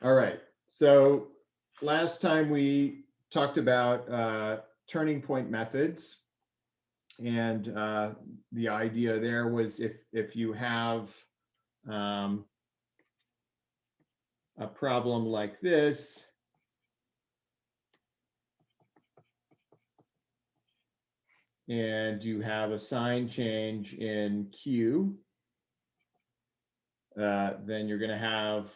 All right. So last time we talked about turning point methods, and the idea there was if you have a problem like this, and you have a sign change in Q, then you're going to have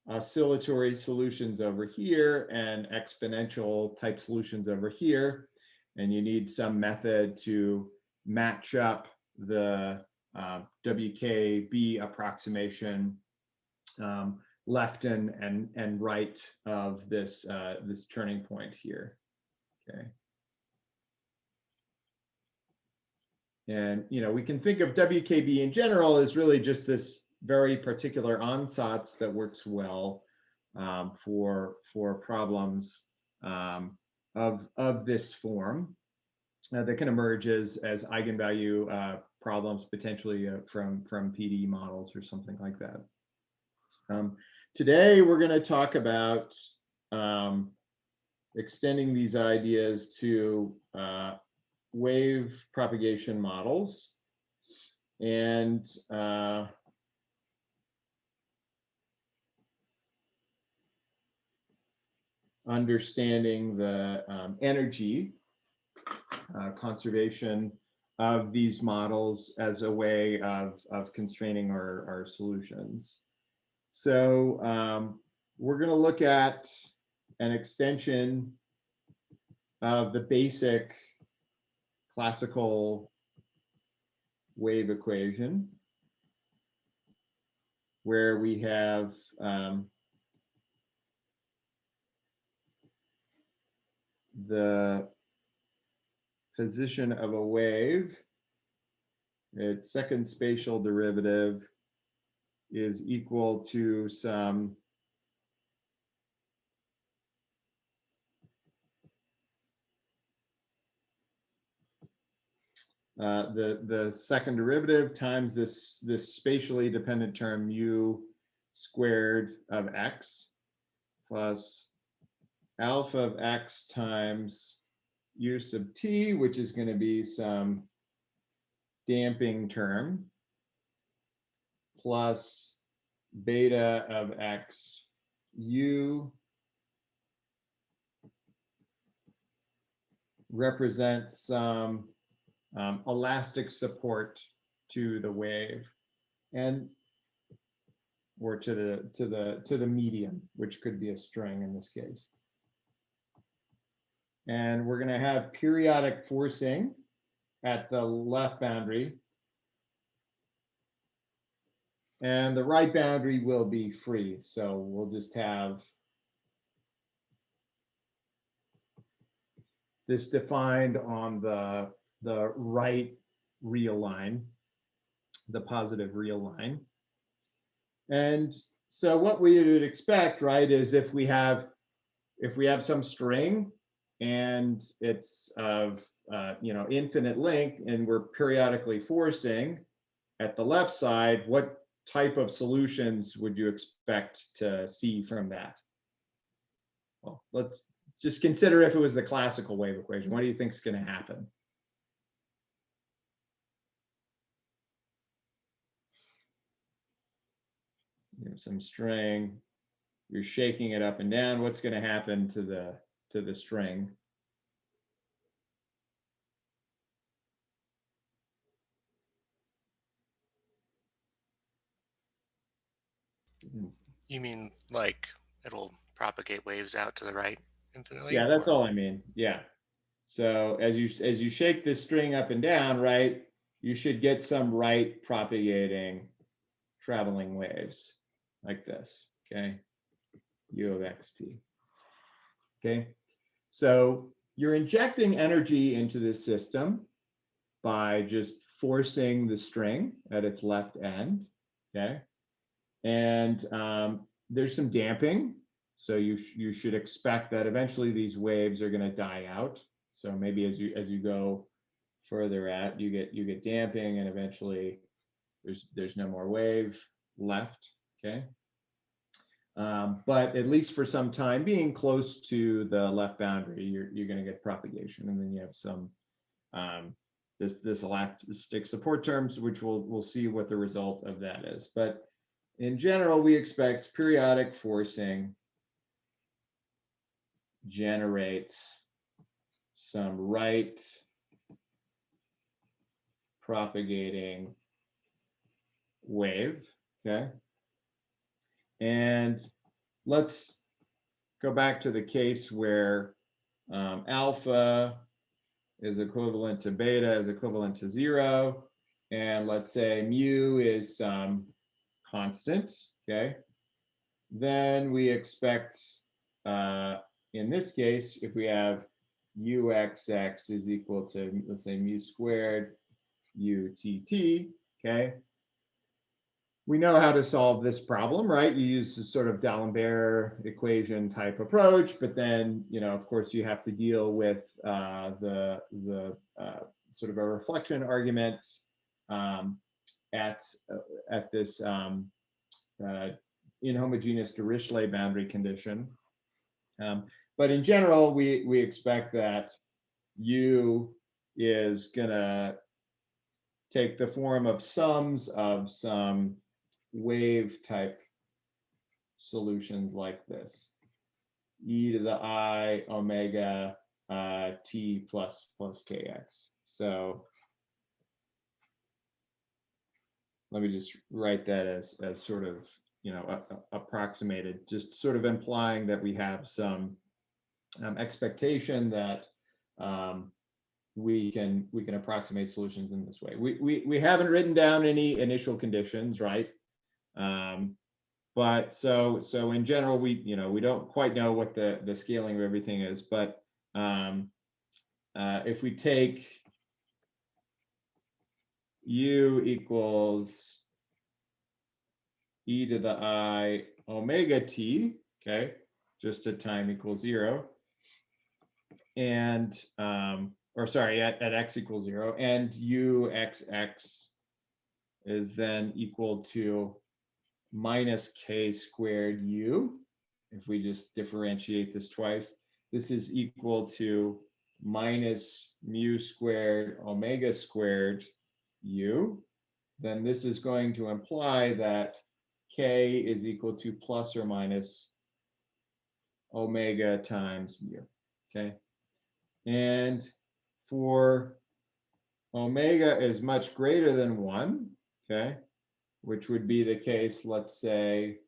oscillatory solutions over here and exponential type solutions over here. And you need some method to match up the Wkb approximation left and right of this this turning point here. Okay. And we can think of Wkb in general as really just this very particular ansatz that works well for problems of this form that can emerge as eigenvalue problems potentially from PD models or something like that. Today we're going to talk about extending these ideas to wave propagation models, and understanding the energy conservation of these models as a way of constraining our solutions. So we're going to look at an extension of the basic classical wave equation, where we have the position of a wave, its second spatial derivative is equal to some the second derivative times this spatially dependent term u squared of x plus alpha of x times u sub t, which is going to be some damping term, plus beta of x u represents some elastic support to the wave, and or to the medium, which could be a string in this case. And we're going to have periodic forcing at the left boundary, and the right boundary will be free. So we'll just have this defined on the right real line, the positive real line. And so what we would expect, right, is if we have some string and it's of infinite length, and we're periodically forcing at the left side, what type of solutions would you expect to see from that? Well, let's just consider if it was the classical wave equation. What do you think is going to happen? You have some string, you're shaking it up and down. What's going to happen to the string? You mean like it'll propagate waves out to the right infinitely? Yeah, that's all I mean. Yeah. So as you shake this string up and down, right, you should get some right propagating traveling waves like this. Okay, u of xt. Okay, so you're injecting energy into this system by just forcing the string at its left end. Okay, and there's some damping, so you should expect that eventually these waves are going to die out. So maybe as you go further out, you get damping, and eventually there's no more wave left. Okay, But at least for some time being close to the left boundary, you're going to get propagation, and then you have some this elastic support terms, which we'll see what the result of that is. But in general, we expect periodic forcing generates some right propagating wave, okay? And let's go back to the case where alpha is equivalent to beta is equivalent to 0, and let's say mu is some constant, okay? Then we expect, in this case, if we have uxx is equal to, let's say, mu squared utt, okay? We know how to solve this problem, right? You use this sort of D'Alembert equation type approach, but then, of course, you have to deal with the sort of a reflection argument at this inhomogeneous Dirichlet boundary condition. But in general, we expect that U is gonna take the form of sums of some wave type solutions like this: e to the I omega t plus kx. So let me just write that as sort of approximated, just sort of implying that we have some expectation that we can approximate solutions in this way. We haven't written down any initial conditions, right? But so in general, we don't quite know what the scaling of everything is, but if we take u equals e to the I omega t, okay, just at time equals 0, and or sorry, at x equals 0, and uxx is then equal to minus k squared u. If we just differentiate this twice, this is equal to minus mu squared omega squared u. Then this is going to imply that k is equal to plus or minus omega times mu, okay? And for omega is much greater than 1, okay, which would be the case, let's say,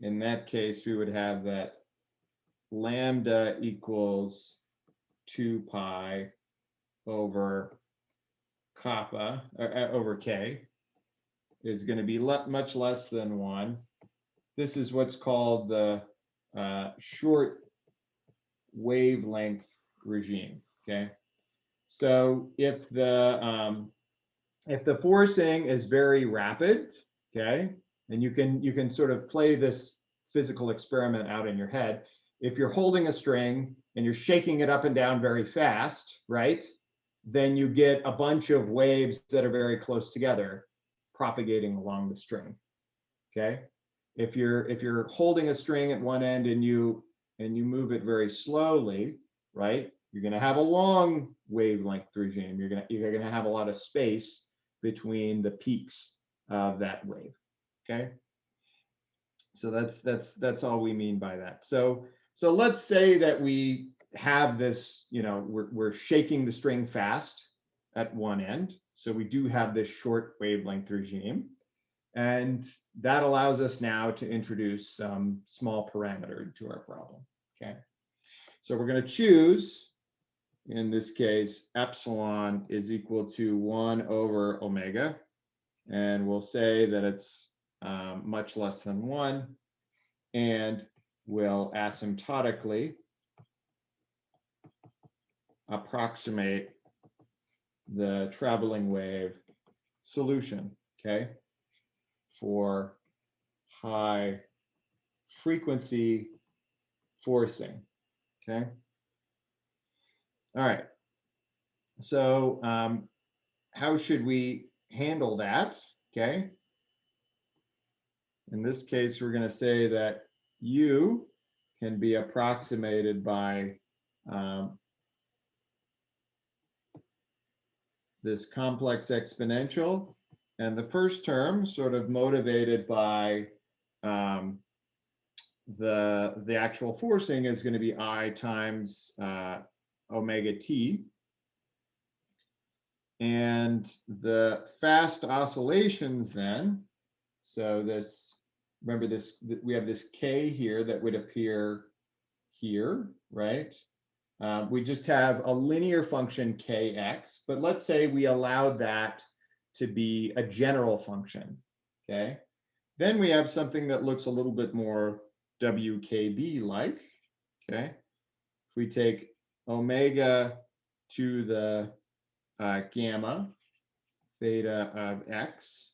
in that case, we would have that lambda equals 2 pi over kappa, over k, is going to be much less than 1. This is what's called the short wavelength regime, okay? So if the forcing is very rapid, okay, and you can sort of play this physical experiment out in your head. If you're holding a string and you're shaking it up and down very fast, right, then you get a bunch of waves that are very close together propagating along the string, okay? If you're holding a string at one end and you move it very slowly, right, you're going to have a long wavelength regime. You're going to have a lot of space between the peaks of that wave, okay? So that's all we mean by that. So let's say that we have this, we're shaking the string fast at one end. So we do have this short wavelength regime. And that allows us now to introduce some small parameter into our problem, okay? So we're going to choose, in this case, epsilon is equal to 1 over omega. And we'll say that it's much less than 1. And we'll asymptotically approximate the traveling wave solution, okay, for high frequency forcing, okay? All right, so how should we handle that? Okay. In this case, we're going to say that U can be approximated by this complex exponential. And the first term sort of motivated by the actual forcing is going to be I times omega t. And the fast oscillations then, so this, remember this, we have this k here that would appear here, right? We just have a linear function kx, but let's say we allowed that to be a general function, okay? Then we have something that looks a little bit more Wkb-like, okay? If we take omega to the gamma theta of x,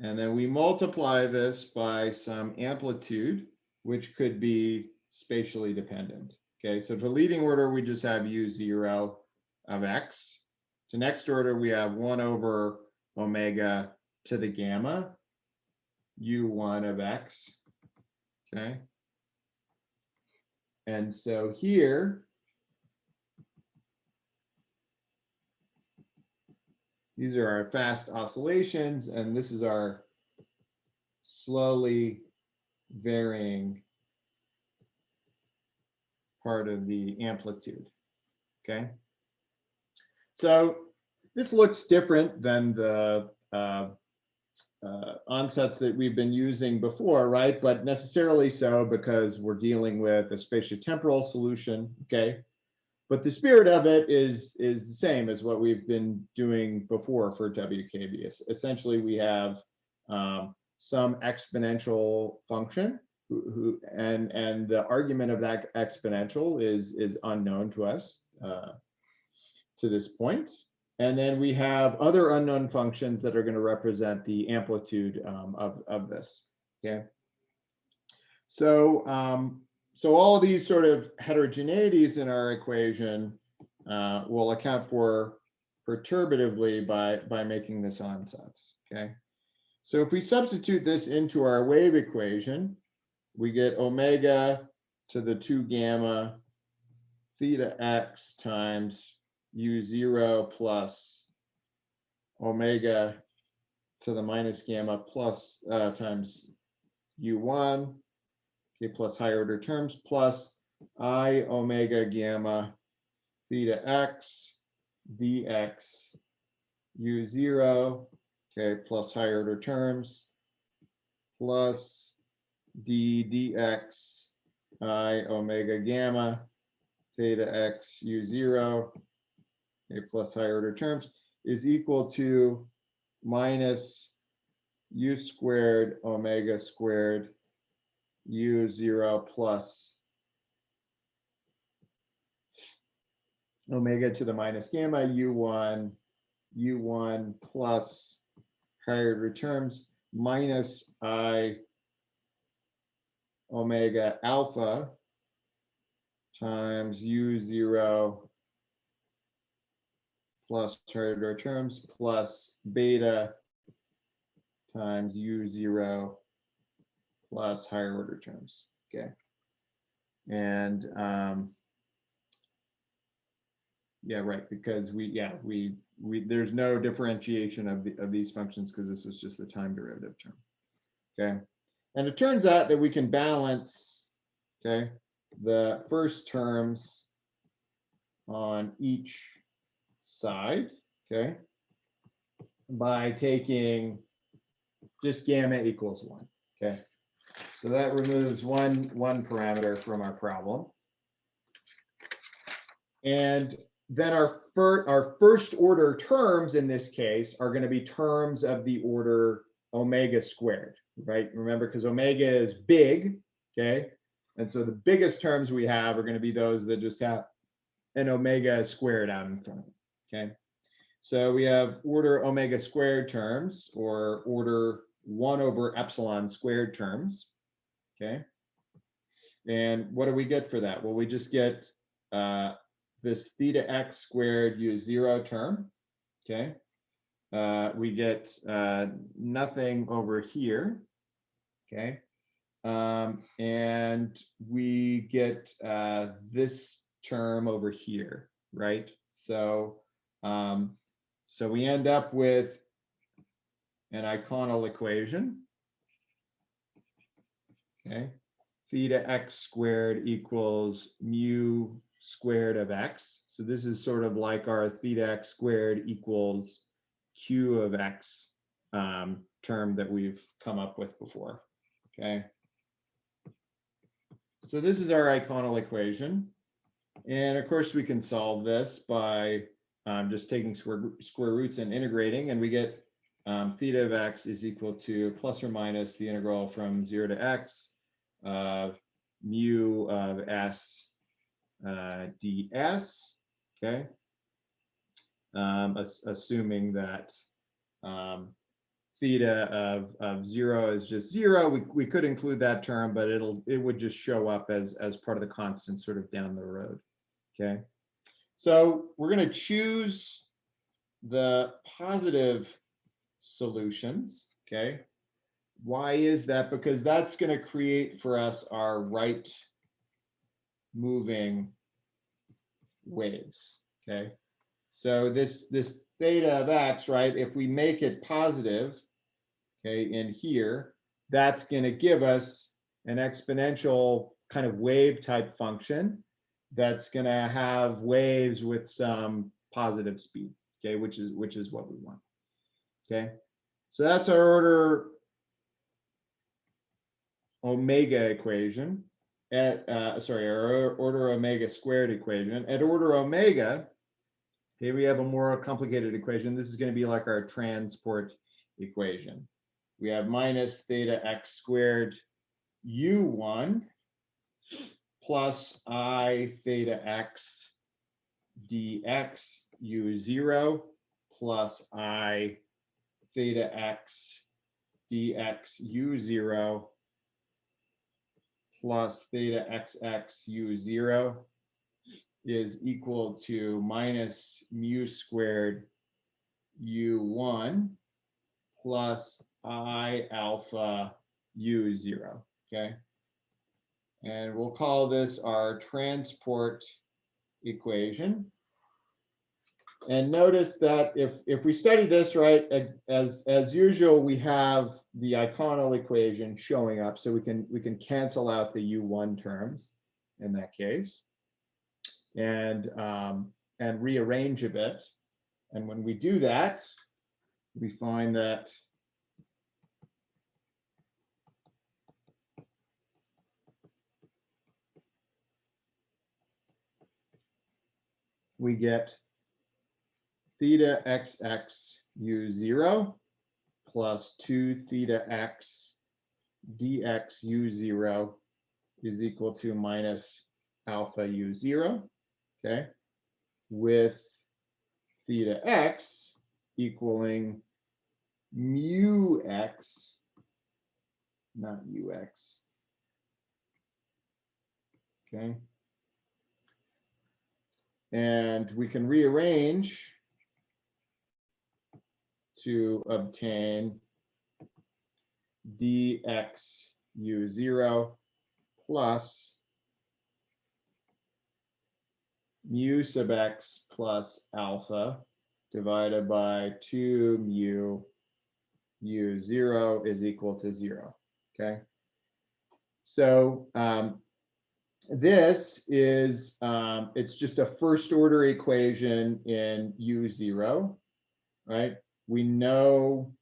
and then we multiply this by some amplitude, which could be spatially dependent. Okay, so to leading order, we just have u0 of x. To next order, we have 1 over omega to the gamma, u1 of x. Okay. And so here, these are our fast oscillations, and this is our slowly varying part of the amplitude, okay? So this looks different than the onsets that we've been using before, right? But necessarily so because we're dealing with a spatiotemporal solution, okay? But the spirit of it is the same as what we've been doing before for WKB. Essentially, we have some exponential function, and the argument of that exponential is unknown to us to this point. And then we have other unknown functions that are going to represent the amplitude of this. Okay. So so all of these sort of heterogeneities in our equation will account for perturbatively by making this onsets. Okay. So if we substitute this into our wave equation, we get omega to the 2 gamma theta x times u0 plus omega to the minus gamma plus times u1, okay, plus higher order terms, plus I omega gamma theta x dx u0, okay, plus higher order terms, plus d dx I omega gamma theta x u0, okay, plus higher order terms, is equal to minus u squared omega squared u0 plus omega to the minus gamma u1 plus higher order terms minus I omega alpha times u0 plus higher order terms plus beta times u0 plus higher order terms. Okay. And yeah, right, because there's no differentiation of these functions because this is just the time derivative term. Okay. And it turns out that we can balance, okay, the first terms on each side, okay, by taking just gamma equals 1. Okay. So that removes one parameter from our problem. And then our first order terms in this case are going to be terms of the order omega squared, right? Remember, because omega is big, okay? And so the biggest terms we have are going to be those that just have an omega squared out in front, okay? So we have order omega squared terms, or order 1 over epsilon squared terms, okay? And what do we get for that? Well, we just get this theta x squared u0 term, okay? We get nothing over here, okay? And we get this term over here, right? So, so we end up with an iconal equation, okay? Theta x squared equals mu squared of x. So this is sort of like our theta x squared equals q of x term that we've come up with before, okay? So this is our iconal equation. And of course, we can solve this by just taking square roots and integrating, and we get theta of x is equal to plus or minus the integral from 0 to x of mu of s ds, okay? Assuming that theta of 0 is just 0, we could include that term, but it would just show up as part of the constant sort of down the road, okay? So we're going to choose the positive solutions, okay? Why is that? Because that's going to create for us our right moving waves, okay? So this theta of x, right, if we make it positive, okay, in here, that's going to give us an exponential kind of wave type function that's going to have waves with some positive speed, okay, which is what we want, okay? So that's our order omega equation at our order omega squared equation. At order omega, okay, we have a more complicated equation. This is going to be like our transport equation. We have minus theta x squared u1 plus I theta x dx u0 plus I theta x dx u0 plus theta xx u0 is equal to minus mu squared u1 plus I alpha u0, okay? And we'll call this our transport equation. And notice that if we study this, right, as usual, we have the iconal equation showing up, so we can cancel out the u1 terms in that case, and rearrange a bit. And when we do that, we find that we get theta xx u0 plus 2 theta x dx u0 is equal to minus alpha u0, okay, with theta x equaling mu x, not ux, okay? And we can rearrange to obtain dx u0 plus mu sub x plus alpha divided by 2 mu u0 is equal to 0, okay? So this is, it's just a first order equation in u0, right? We know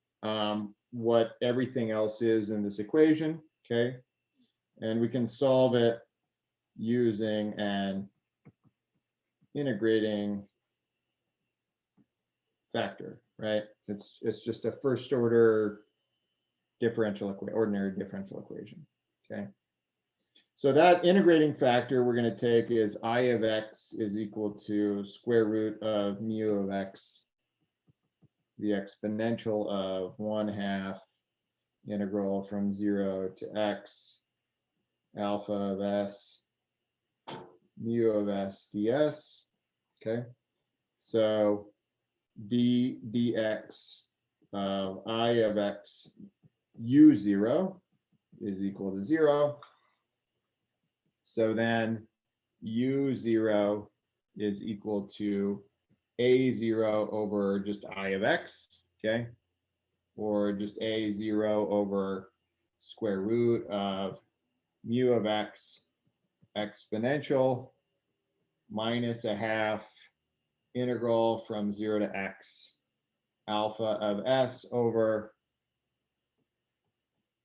what everything else is in this equation, okay? And we can solve it using an integrating factor, right? It's just a first order differential equation, ordinary differential equation, okay? So that integrating factor we're going to take is I of x is equal to square root of mu of x, the exponential of 1/2 integral from 0 to x alpha of s mu of s ds Okay, so dx of I of x u0 is equal to 0. So then u0 is equal to a0 over just I of x, okay? Or just a0 over square root of mu of x exponential minus a half integral from 0 to x alpha of s over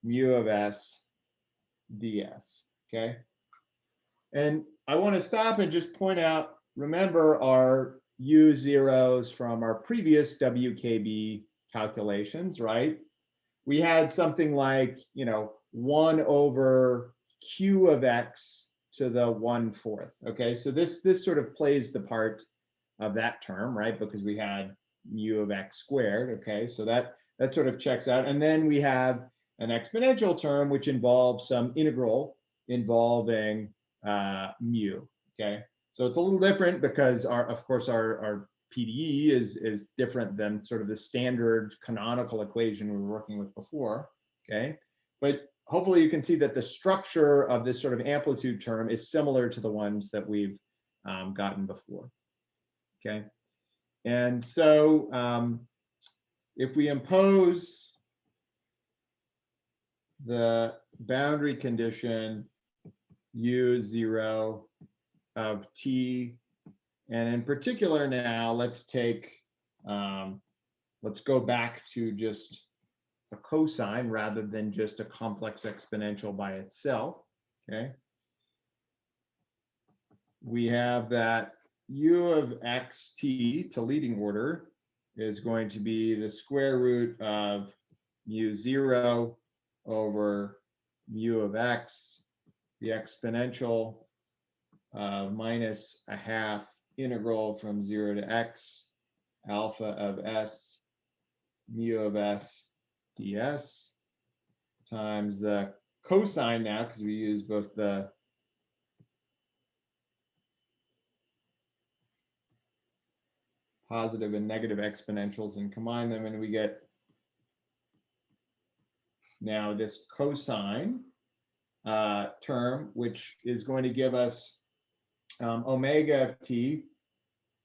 mu of s ds, okay? And I want to stop and just point out, remember our u0s from our previous WKB calculations, right? We had something like, 1 over q of x to the 1/4, okay? So this sort of plays the part of that term, right? Because we had mu of x squared, okay? So that sort of checks out. And then we have an exponential term, which involves some integral involving mu, okay? So it's a little different because of course our PDE is different than sort of the standard canonical equation we were working with before, okay? But hopefully you can see that the structure of this sort of amplitude term is similar to the ones that we've gotten before, okay? And so if we impose the boundary condition u0 of t, and in particular now let's go back to just a cosine rather than just a complex exponential by itself, okay? We have that u of xt to leading order is going to be the square root of mu0 over mu of x, the exponential minus a half integral from 0 to x alpha of s mu of s ds times the cosine now, because we use both the positive and negative exponentials and combine them, and we get now this cosine term, which is going to give us omega of t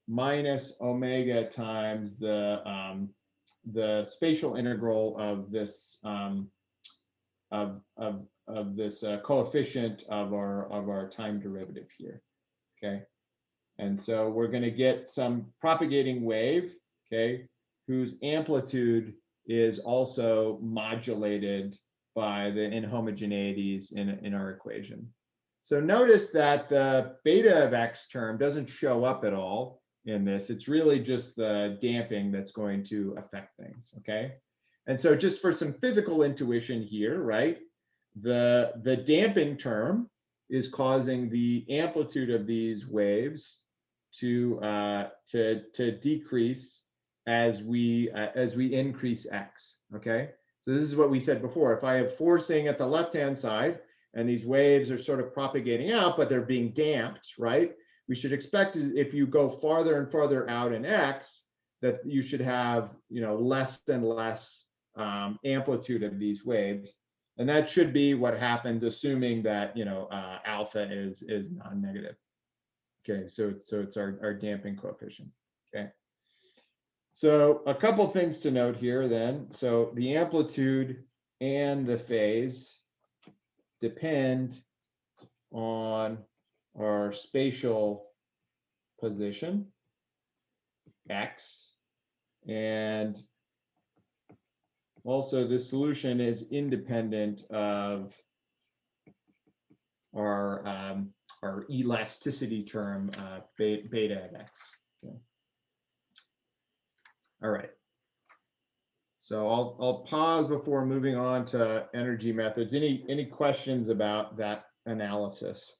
minus omega times the spatial integral of this of this coefficient of our time derivative here, okay? And so we're going to get some propagating wave, okay, whose amplitude is also modulated by the inhomogeneities in our equation. So notice that the beta of x term doesn't show up at all in this. It's really just the damping that's going to affect things, okay? And so just for some physical intuition here, right, the damping term is causing the amplitude of these waves to decrease as we increase x, okay? So this is what we said before. If I have forcing at the left-hand side and these waves are sort of propagating out, but they're being damped, right? We should expect, if you go farther and farther out in x, that you should have, less and less amplitude of these waves. And that should be what happens, assuming that, alpha is non-negative. Okay, so it's our damping coefficient, okay? So a couple things to note here then. So the amplitude and the phase depend on our spatial position, x, and also the solution is independent of our elasticity term, beta of x. Okay. All right. So I'll pause before moving on to energy methods. Any questions about that analysis?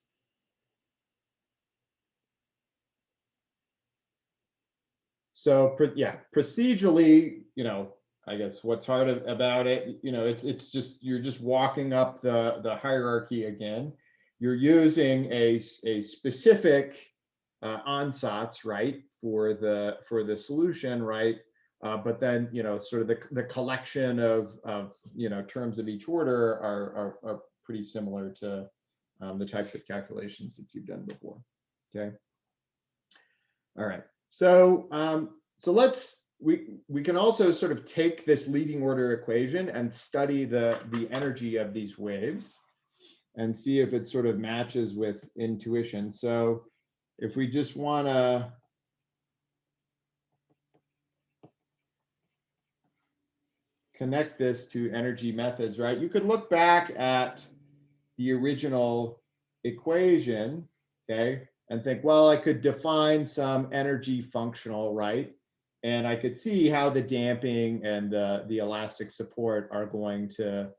So yeah, procedurally, I guess what's hard about it, it's just you're just walking up the hierarchy again. You're using a specific ansatz, right, for the solution, right? But then, sort of the collection of terms of each order are pretty similar to the types of calculations that you've done before. Okay. All right. So we can also sort of take this leading order equation and study the energy of these waves and see if it sort of matches with intuition. So if we just want to connect this to energy methods, right? You could look back at the original equation, okay, and think, well, I could define some energy functional, right? And I could see how the damping and the elastic support are going to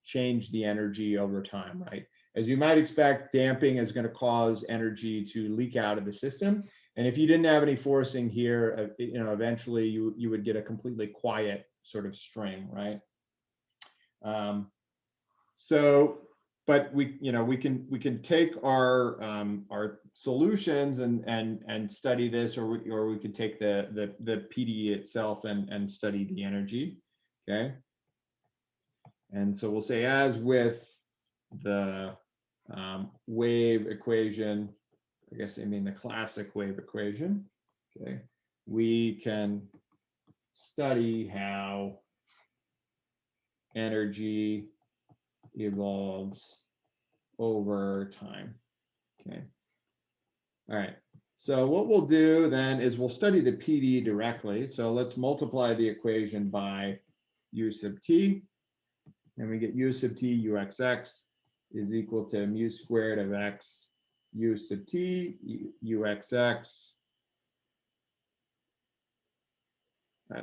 change the energy over time, right? As you might expect, damping is going to cause energy to leak out of the system. And if you didn't have any forcing here, eventually you would get a completely quiet sort of string, right? But we can take our solutions and study this, or we could take the PD itself and study the energy. Okay. And so we'll say, as with the wave equation, I guess I mean the classic wave equation. Okay, we can study how energy evolves over time. Okay. All right. So what we'll do then is we'll study the PD directly. So let's multiply the equation by u sub t, and we get u sub t uxx is equal to mu squared of x u sub t uxx.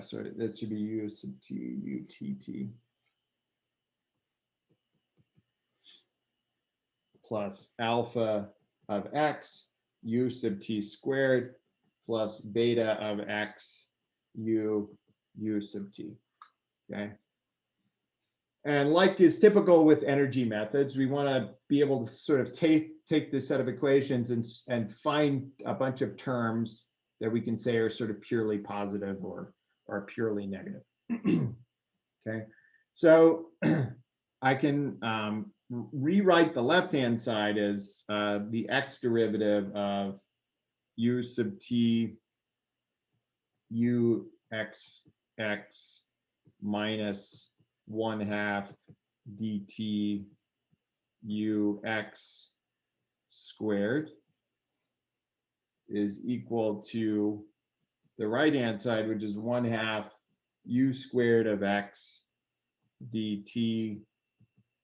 Sorry, that should be u sub t utt plus alpha of x u sub t squared plus beta of x u sub t. Okay. And like is typical with energy methods, we want to be able to sort of take this set of equations and find a bunch of terms that we can say are sort of purely positive or purely negative. Okay, so I can rewrite the left-hand side as the x derivative of u sub t u x x minus 1/2 dt u x squared is equal to the right-hand side, which is 1/2 u squared of x dt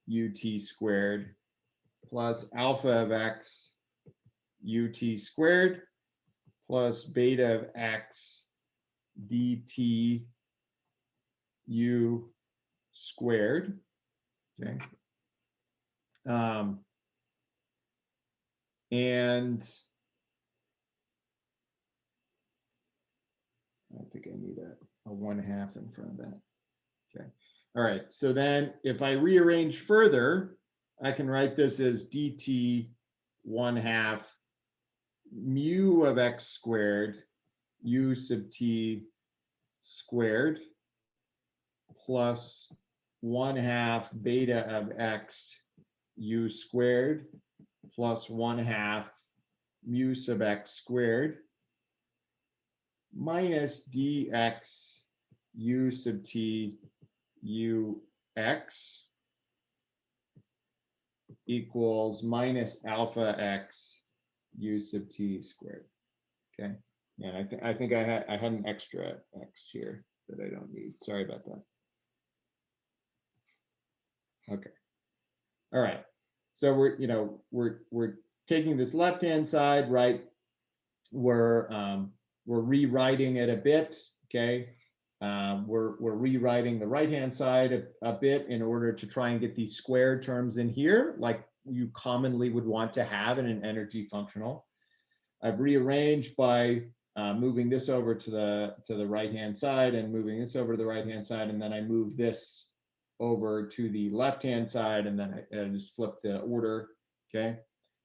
ut squared plus alpha of x ut squared plus beta of x dt u squared. Okay. And I think I need a 1/2 in front of that. Okay. All right. So then if I rearrange further, I can write this as dt 1/2 mu of x squared u sub t squared plus 1/2 beta of x u squared plus 1/2 mu sub x squared minus dx u sub t u x equals minus alpha x u sub t squared. Okay. Yeah, I think I had an extra x here that I don't need. Sorry about that. Okay. All right. So we're taking this left-hand side, right? We're rewriting it a bit. Okay. We're rewriting the right-hand side a bit in order to try and get these square terms in here, like you commonly would want to have in an energy functional. I've rearranged by moving this over to the right-hand side and moving this over to the right-hand side, and then I move this over to the left-hand side, and then I just flip the order. Okay,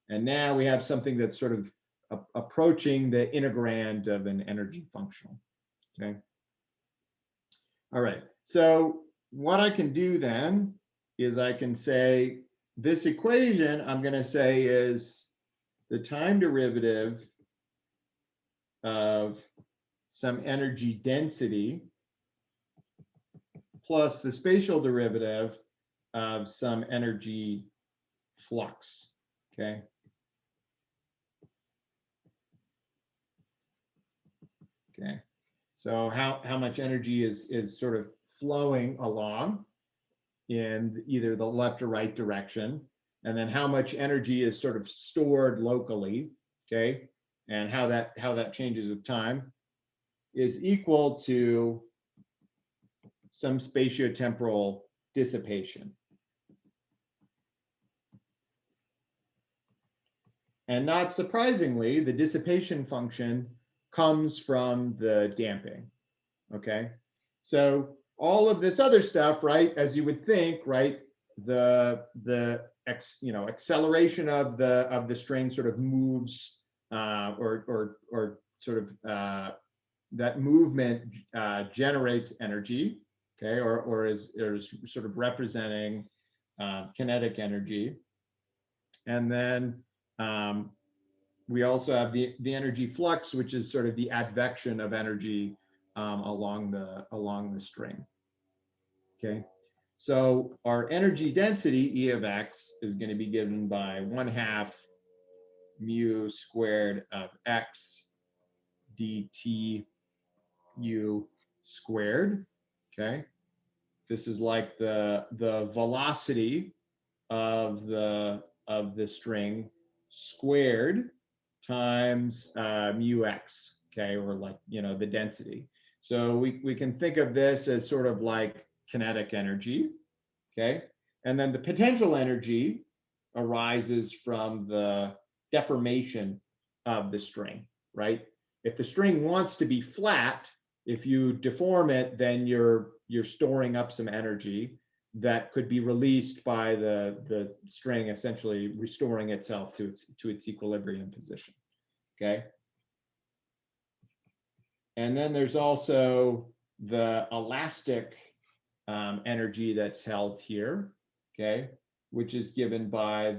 and now we have something that's sort of approaching the integrand of an energy functional. Okay. All right. So what I can do then is I can say this equation I'm going to say is the time derivative of some energy density plus the spatial derivative of some energy flux. Okay. Okay. So how much energy is sort of flowing along in either the left or right direction, and then how much energy is sort of stored locally, okay, and how that changes with time is equal to some spatiotemporal dissipation. And not surprisingly, the dissipation function comes from the damping, okay? So all of this other stuff, right, as you would think, right, the acceleration of the string sort of moves or sort of that movement generates energy, okay, or is sort of representing kinetic energy. And then we also have the energy flux, which is sort of the advection of energy along the string. Okay, so our energy density E of x is going to be given by 1/2 mu squared of x dt u squared. Okay, this is like the velocity of the string squared times mu x, okay, or like, the density. So we can think of this as sort of like kinetic energy, okay? And then the potential energy arises from the deformation of the string, right? If the string wants to be flat, if you deform it, then you're storing up some energy that could be released by the string essentially restoring itself to its equilibrium position. Okay. And then there's also the elastic energy that's held here, okay, which is given by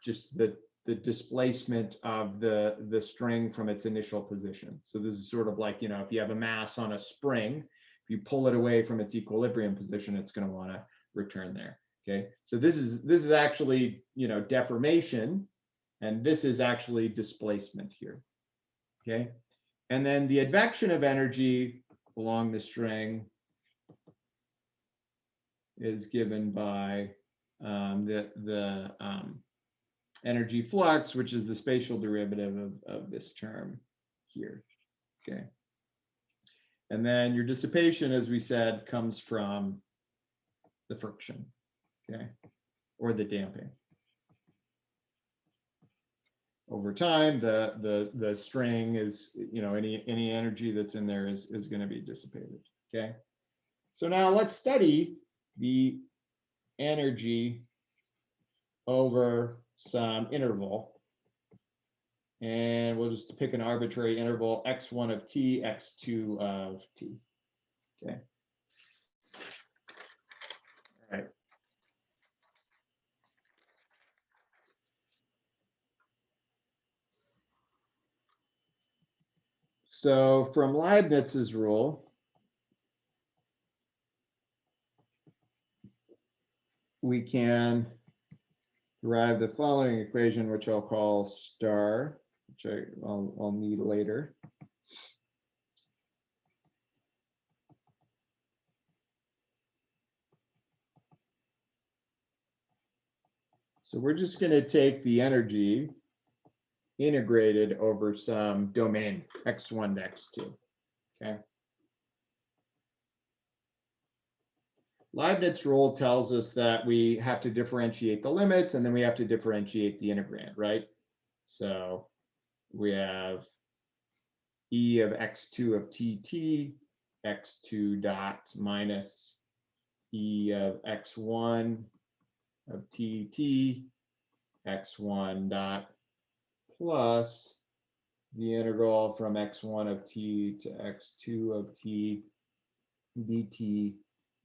just the displacement of the string from its initial position. So this is sort of like, if you have a mass on a spring, if you pull it away from its equilibrium position, it's going to want to return there. Okay, so this is actually, deformation, and this is actually displacement here. Okay, and then the advection of energy along the string is given by the energy flux, which is the spatial derivative of this term here. Okay, and then your dissipation, as we said, comes from the friction, okay, or the damping. Over time, the string is, any energy that's in there is going to be dissipated. Okay, so now let's study the energy over some interval, and we'll just pick an arbitrary interval, x1 of t, x2 of t. Okay. All right. So from Leibniz's rule, we can derive the following equation, which I'll call star, which I'll need later. So we're just going to take the energy integrated over some domain x1 to x2. Okay. Leibniz rule tells us that we have to differentiate the limits, and then we have to differentiate the integrand, right? So we have e of x2 of tt, x2 dot minus e of x1 of tt, x1 dot plus the integral from x1 of t to x2 of t dt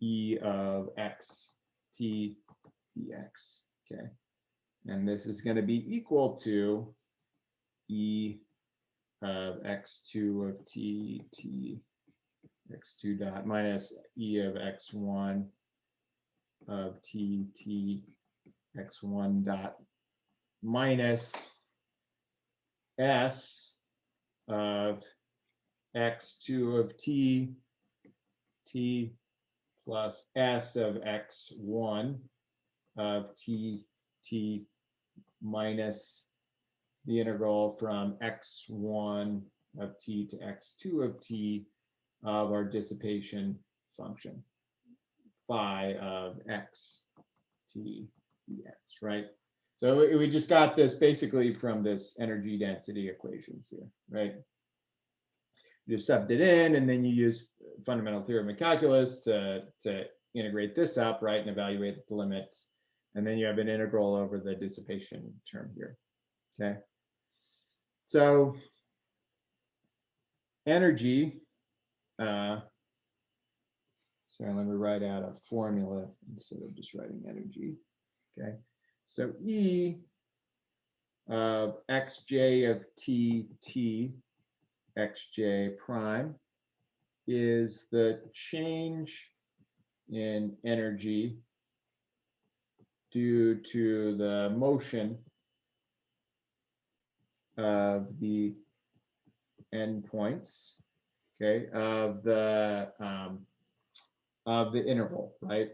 e of x t dx. Okay, and this is going to be equal to e of x2 of t x2 dot minus e of x1 of t x1 dot minus s of x2 of t plus s of x1 of t minus the integral from x1 of t to x2 of t of our dissipation function phi of x t dx, right? So we just got this basically from this energy density equation here, right? You just subbed it in, and then you use fundamental theorem of calculus to integrate this up, right, and evaluate the limits. And then you have an integral over the dissipation term here, okay? So energy, sorry, let me write out a formula instead of just writing energy, okay? So E of xj of t xj prime is the change in energy due to the motion of the endpoints, okay, of the interval, right?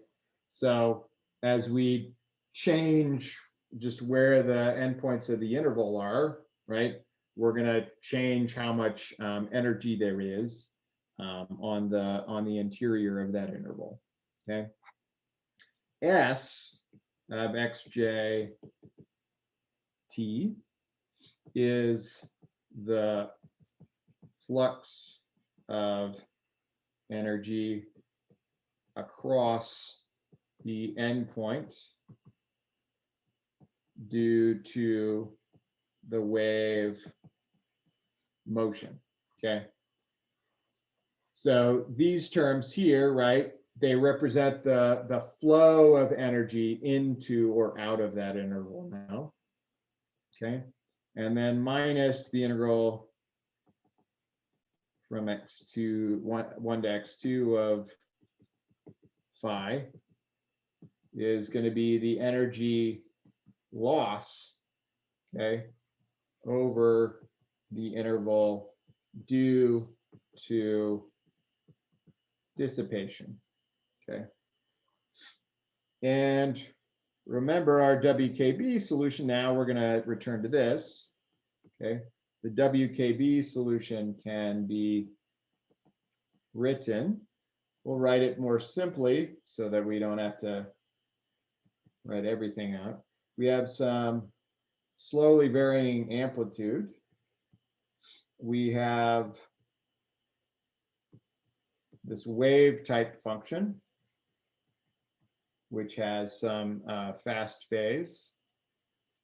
So as we change just where the endpoints of the interval are, right, we're going to change how much energy there is on the interior of that interval, okay? S of xj t is the flux of energy across the endpoint due to the wave motion, okay? So these terms here, right, they represent the flow of energy into or out of that interval now, okay? And then minus the integral from x2, 1 to x2 of phi is going to be the energy loss, okay, over the interval due to dissipation, okay? And remember our Wkb solution, now we're going to return to this, okay? The Wkb solution can be written, we'll write it more simply so that we don't have to write everything out. We have some slowly varying amplitude. We have this wave type function, which has some fast phase,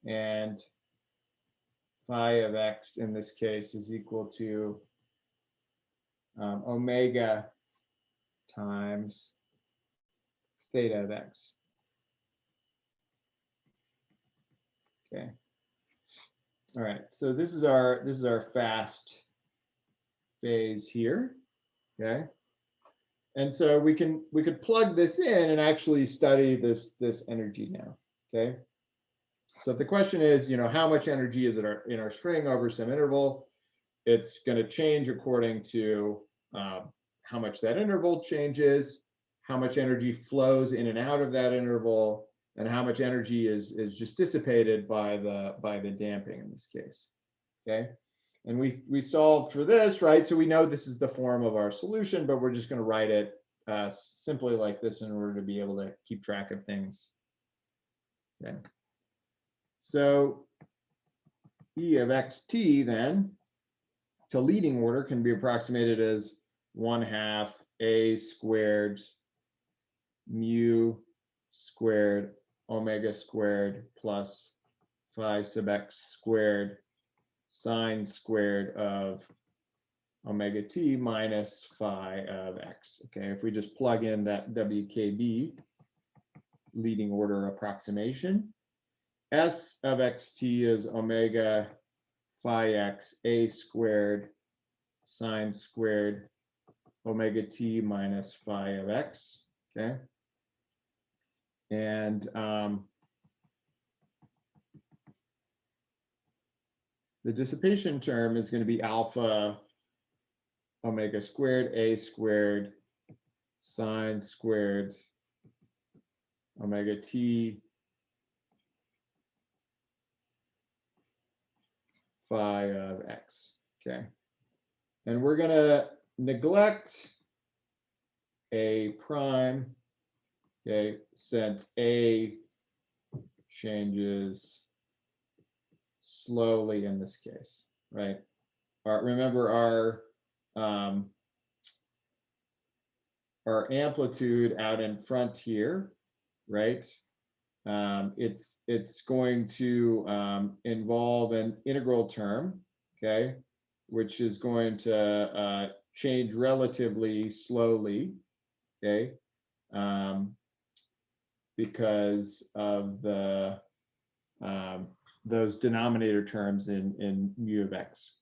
and phi of x in this case is equal to omega times theta of x. Okay. All right. So this is our fast phase here. Okay. And so we could plug this in and actually study this energy now. Okay. So if the question is, how much energy is in our string over some interval, it's going to change according to how much that interval changes, how much energy flows in and out of that interval, and how much energy is just dissipated by the damping in this case. Okay. And we solved for this, right? So we know this is the form of our solution, but we're just going to write it simply like this in order to be able to keep track of things. Okay. So E of xt then, to leading order, can be approximated as 1/2 a squared mu squared omega squared plus phi sub x squared sine squared of omega t minus phi of x. Okay, if we just plug in that Wkb leading order approximation, S of xt is omega phi x a squared sine squared omega t minus phi of x. Okay, and the dissipation term is going to be alpha omega squared a squared sine squared omega t phi of x. Okay, and we're going to neglect a prime, okay, since a changes slowly in this case, right? Remember our amplitude out in front here, right? It's going to involve an integral term, okay, which is going to change relatively slowly, okay, because of the those denominator terms in mu of x.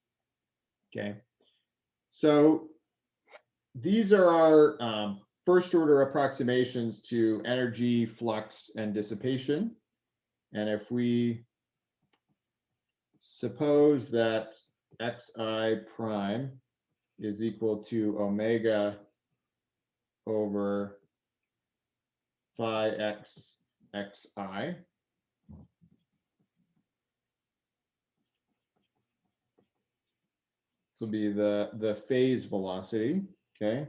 Okay, so these are our first order approximations to energy, flux, and dissipation. And if we suppose that xi prime is equal to omega over phi x xi, will be the phase velocity, okay,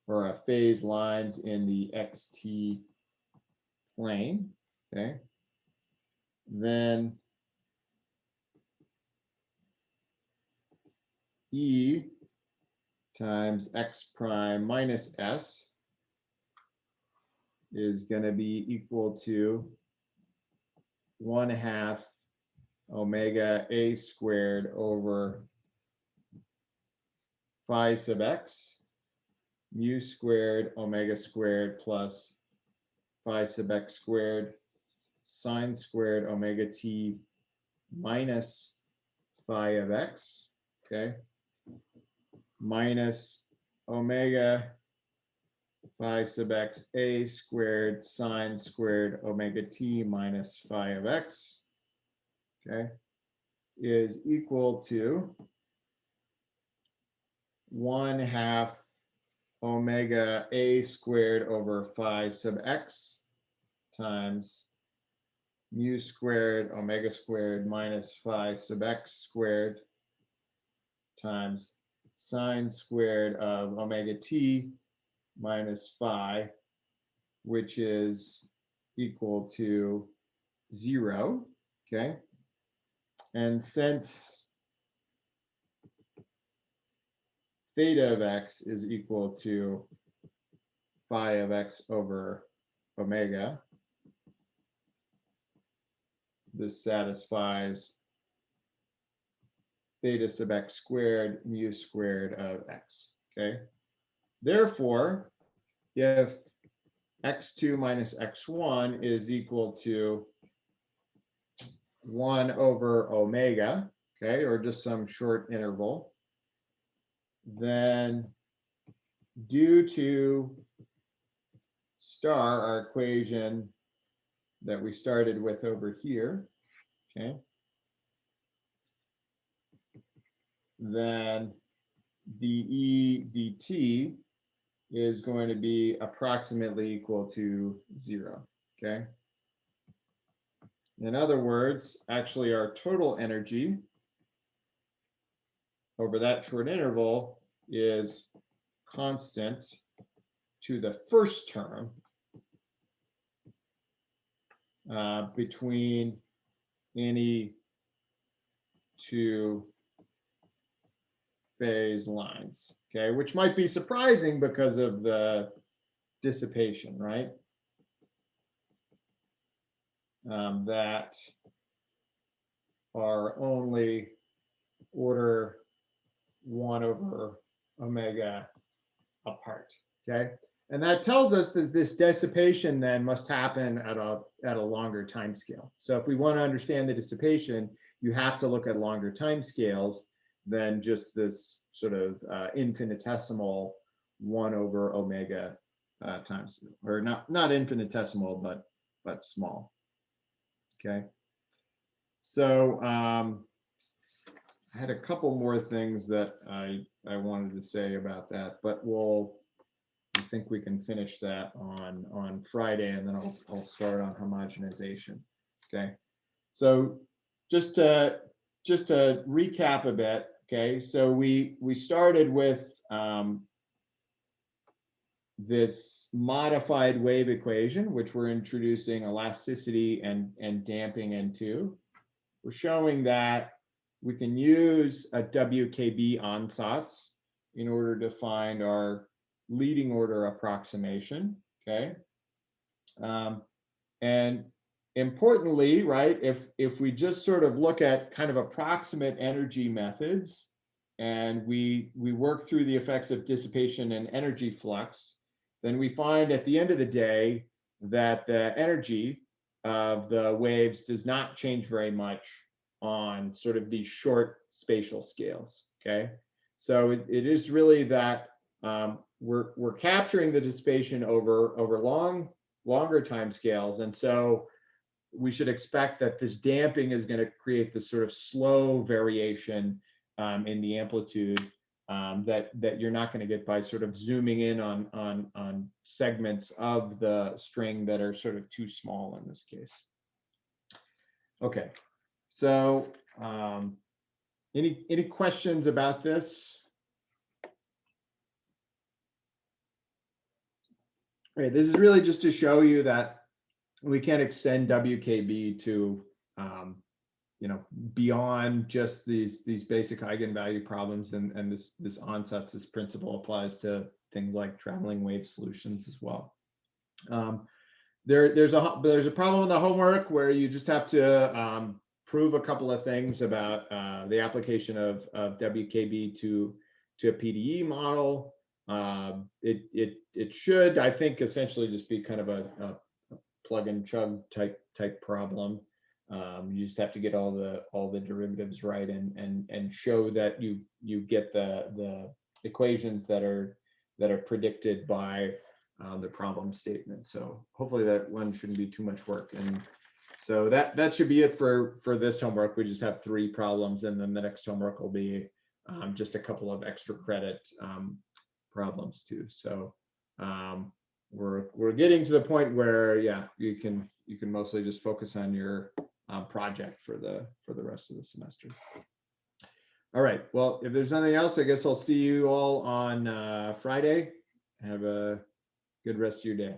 or phase lines in the xt plane, okay, then E times x prime minus s is going to be equal to 1/2 omega a squared over phi sub x mu squared omega squared plus phi sub x squared sine squared omega t minus phi of x, okay, minus omega phi sub x a squared sine squared omega t minus phi of x, okay, is equal to 1/2 omega a squared over phi sub x times mu squared omega squared minus phi sub x squared times sine squared of omega t minus phi, which is equal to 0, okay? And since theta of x is equal to phi of x over omega, this satisfies theta sub x squared mu squared of x, okay? Therefore, if x2 minus x1 is equal to 1 over omega, okay, or just some short interval, then due to star, our equation that we started with over here, okay, then dE dt is going to be approximately equal to 0, okay? In other words, actually our total energy over that short interval is constant to the first term between any two phase lines, okay, which might be surprising because of the dissipation, right? That are only order 1/omega apart, okay? And that tells us that this dissipation then must happen at a longer time scale. So if we want to understand the dissipation, you have to look at longer time scales than just this sort of infinitesimal 1/omega times, or not infinitesimal, but small. Okay. So I had a couple more things that I wanted to say about that, but I think we can finish that on Friday, and then I'll start on homogenization. Okay. So just to recap a bit. Okay. So we started with this modified wave equation, which we're introducing elasticity and damping into. We're showing that we can use a Wkb ansatz in order to find our leading order approximation, okay? And importantly, right, if we just sort of look at kind of approximate energy methods, and we work through the effects of dissipation and energy flux, then we find at the end of the day that the energy of the waves does not change very much on sort of these short spatial scales, okay? So it is really that we're capturing the dissipation over longer time scales, and so we should expect that this damping is going to create this sort of slow variation in the amplitude that you're not going to get by sort of zooming in on segments of the string that are sort of too small in this case. Okay, so any questions about this? All right, this is really just to show you that we can extend WKB to beyond just these basic eigenvalue problems, and this ansatz, this principle applies to things like traveling wave solutions as well. There's a problem in the homework where you just have to prove a couple of things about the application of WKB to a PDE model. It should, I think, essentially just be kind of a plug and chug type problem. You just have to get all the derivatives right and show that you get the equations that are predicted by the problem statement. So hopefully that one shouldn't be too much work. And so that should be it for this homework. We just have 3 problems, and then the next homework will be just a couple of extra credit problems too. So we're getting to the point where, yeah, you can mostly just focus on your project for the rest of the semester. All right, well, if there's nothing else, I guess I'll see you all on Friday. Have a good rest of your day.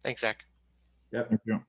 Thanks, Zach. Yep. Thank you.